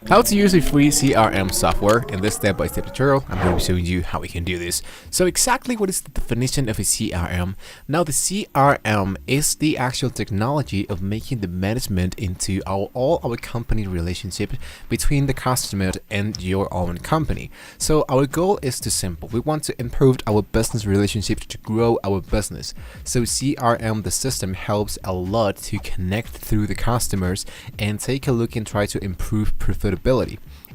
How to use a free CRM software. In this step-by-step tutorial, I'm going to be showing you how we can do this. So exactly what is the definition of a CRM? Now the CRM is the actual technology of making the management into all our company relationship between the customer and your own company. So our goal is too simple. We want to improve our business relationship to grow our business. So CRM, the system, helps a lot to connect through the customers and take a look and try to improve profitability.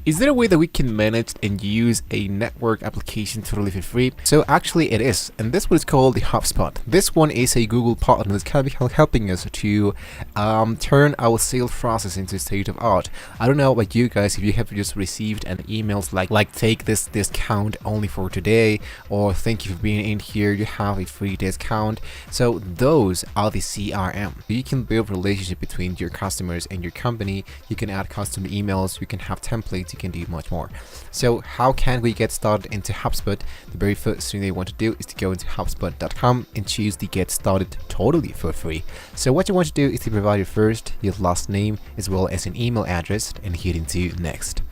Is there a way that we can manage and use a network application totally for free? So actually it is, and this one is called the HubSpot. This one is a Google partner that's kind of helping us to turn our sales process into state of art. I don't know about you guys, if you have just received an emails like take this discount only for today, or thank you for being in here, you have a free discount. So those are the CRM. You can build relationship between your customers and your company. You can add custom emails, you can have templates, you can do much more. So how can we get started into HubSpot? The very first thing they want to do is to go into HubSpot.com and choose the get started totally for free. So what you want to do is to provide your last name as well as an email address and hit into next.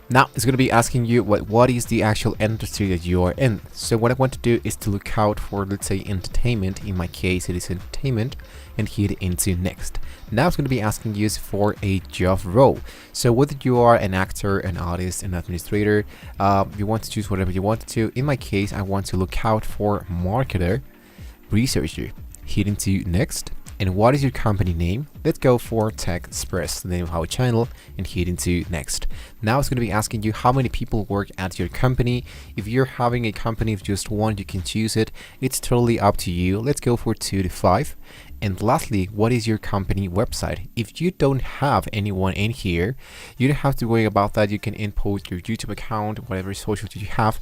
Now it's going to be asking you what is the actual industry that you are in. So what I want to do is to look out for, let's say, entertainment. In my case it is entertainment, and hit into next. Now it's going to be asking you for a job role. So whether you are an actor, an artist, an administrator, you want to choose whatever you want to. In my case, I want to look out for marketer, researcher. Hit into next. And what is your company name? Let's go for Tech Express, the name of our channel, and hit into next. Now it's going to be asking you how many people work at your company. If you're having a company of just one, you can choose it. It's totally up to you. Let's go for 2 to 5. And lastly, what is your company website? If you don't have anyone in here, you don't have to worry about that. You can input your YouTube account, whatever social you have.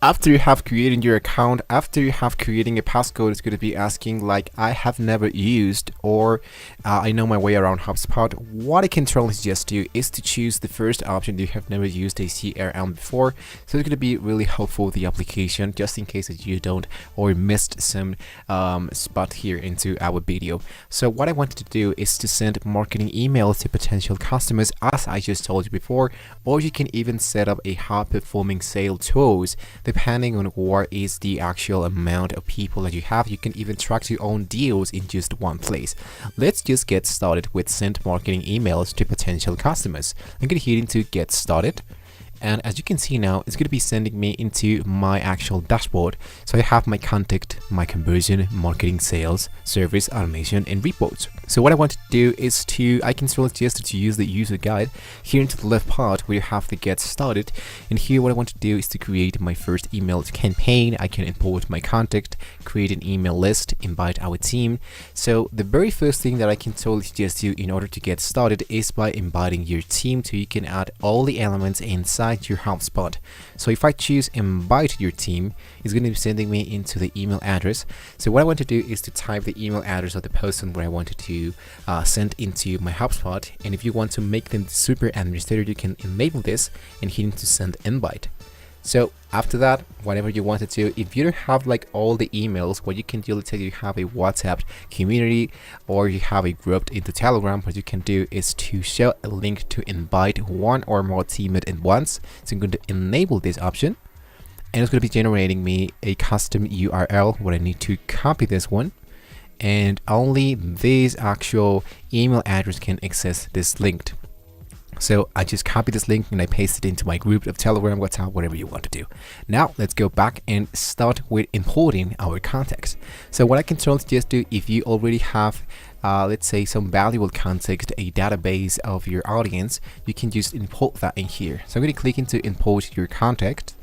After you have created your account, after you have creating a passcode, it's going to be asking like I have never used or I know my way around HubSpot. What I can totally suggest to you is to choose the first option. You have never used a CRM before, so it's going to be really helpful with the application, just in case that you don't or missed some spot here into our video. So what I wanted to do is to send marketing emails to potential customers, as I just told you before, or you can even set up a high performing sale tools. Depending on what is the actual amount of people that you have, you can even track your own deals in just one place. Let's just get started with send marketing emails to potential customers. I'm going to hit into get started. And as you can see now, it's going to be sending me into my actual dashboard. So I have my contact, my conversion, marketing, sales, service, automation, and reports. So what I want to do is I can suggest to use the user guide here into the left part where you have to get started. And here what I want to do is to create my first email campaign. I can import my contact, create an email list, invite our team. So the very first thing that I can totally suggest you in order to get started is by inviting your team, so you can add all the elements inside your HubSpot. So if I choose invite your team, it's going to be sending me into the email address. So what I want to do is to type the email address of the person where I wanted to send into my HubSpot. And if you want to make them super administrator, you can enable this and hit into send invite. So after that, whatever you wanted to, if you don't have like all the emails, what you can do, let's say you have a WhatsApp community or you have a group into Telegram, what you can do is to show a link to invite one or more teammates at once. So I'm going to enable this option, and it's going to be generating me a custom URL where I need to copy this one, and only this actual email address can access this link. So I just copy this link and I paste it into my group of Telegram, WhatsApp, whatever you want to do. Now let's go back and start with importing our context. So what I can totally just do, if you already have let's say some valuable context, a database of your audience, you can just import that in here. So I'm going to click into import your context.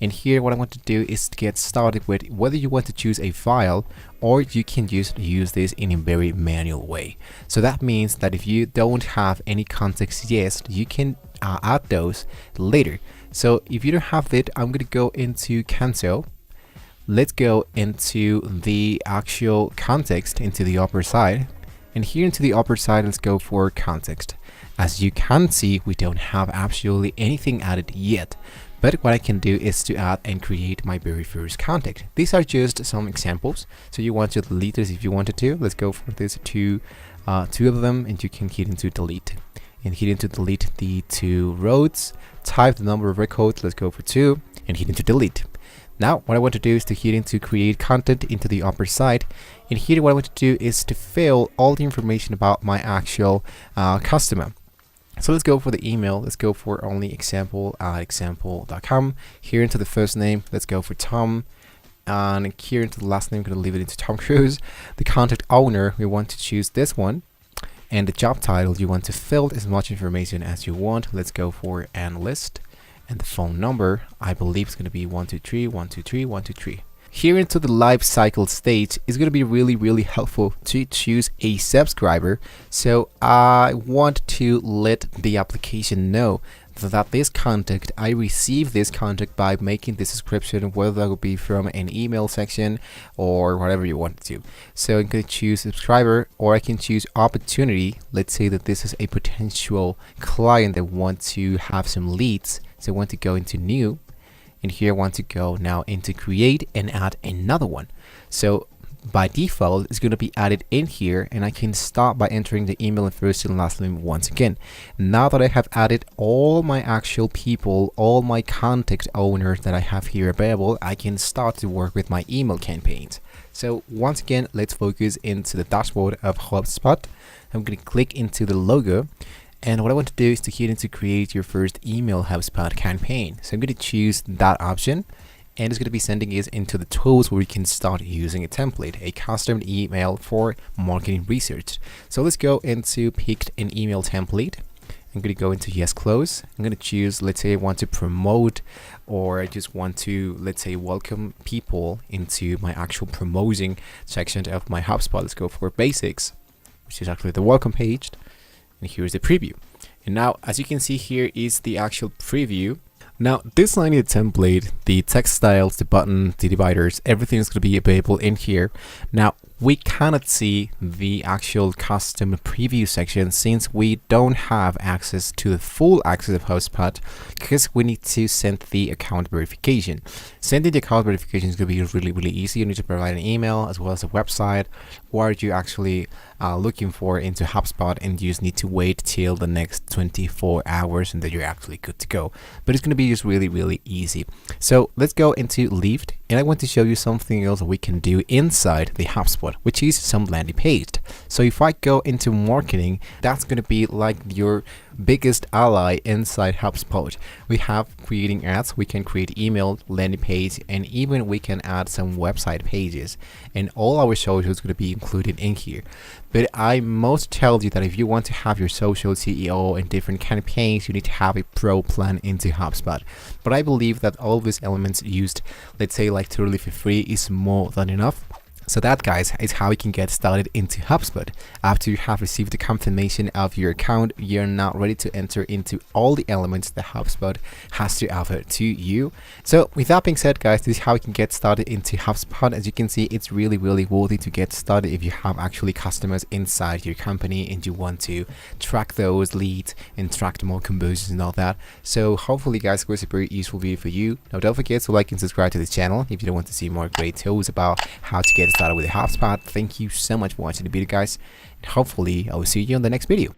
And here what I want to do is to get started with whether you want to choose a file or you can just use this in a very manual way. So that means that if you don't have any context yet, you can add those later. So if you don't have that, I'm going to go into cancel. Let's go into the actual context into the upper side. And here into the upper side, let's go for context. As you can see, we don't have absolutely anything added yet. But what I can do is to add and create my very first contact. These are just some examples. So you want to delete this if you wanted to. Let's go for this two of them, and you can hit into delete. and hitting to delete the 2 rows. Type the number of records, let's go for 2, and hitting to delete. Now what I want to do is to hit into create content into the upper side, and here what I want to do is to fill all the information about my actual customer. So let's go for the email. Let's go for only example@example.com. Here into the first name, let's go for Tom. And here into the last name, I'm going to leave it into Tom Cruise. The contact owner, we want to choose this one. And the job title, you want to fill as much information as you want. Let's go for analyst. And the phone number, I believe it's going to be 123 123 123. Here into the life cycle stage is going to be really helpful to choose a subscriber. So I want to let the application know that this contact, I receive this contact by making the subscription, whether that would be from an email section or whatever you want to. So I'm going to choose subscriber, or I can choose opportunity. Let's say that this is a potential client that wants to have some leads. So I want to go into new, and here I want to go now into create and add another one. So by default, it's going to be added in here, and I can start by entering the email and first and last name once again. Now that I have added all my actual people, all my contact owners that I have here available, I can start to work with my email campaigns. So once again, let's focus into the dashboard of HubSpot. I'm going to click into the logo. And what I want to do is to hit into create your first email HubSpot campaign. So I'm going to choose that option, and it's going to be sending us into the tools where we can start using a template, a custom email for marketing research. So let's go into picked an email template. I'm going to go into yes, close. I'm going to choose, let's say I want to promote, or I just want to, let's say, welcome people into my actual promoting section of my HubSpot. Let's go for basics, which is actually the welcome page. And here's the preview. And now, as you can see, here is the actual preview. Now, this line in the template, the text styles, the button, the dividers, everything is going to be available in here. Now, we cannot see the actual custom preview section since we don't have access to the full access of HubSpot, because we need to send the account verification. Sending the account verification is going to be really easy. You need to provide an email as well as a website. What are you actually looking for into HubSpot, and you just need to wait till the next 24 hours and then you're actually good to go. But it's going to be just really easy. So let's go into Lift, and I want to show you something else that we can do inside the HubSpot, which is some landing page. So if I go into marketing, that's going to be like your biggest ally inside HubSpot. We have creating ads, we can create email, landing page, and even we can add some website pages, and all our social is going to be included in here. But I must tell you that if you want to have your social CEO and different campaigns, you need to have a pro plan into HubSpot. But I believe that all these elements used, let's say like totally for free, is more than enough. So that, guys, is how you can get started into HubSpot. After you have received the confirmation of your account, you're now ready to enter into all the elements that HubSpot has to offer to you. So with that being said, guys, this is how you can get started into HubSpot. As you can see, it's really worthy to get started if you have actually customers inside your company and you want to track those leads and track the more conversions and all that. So hopefully, guys, it was a very useful video for you. Now don't forget to like and subscribe to this channel if you don't want to see more great tools about how to get started with the HubSpot. Thank you so much for watching the video, guys, and hopefully I will see you on the next video.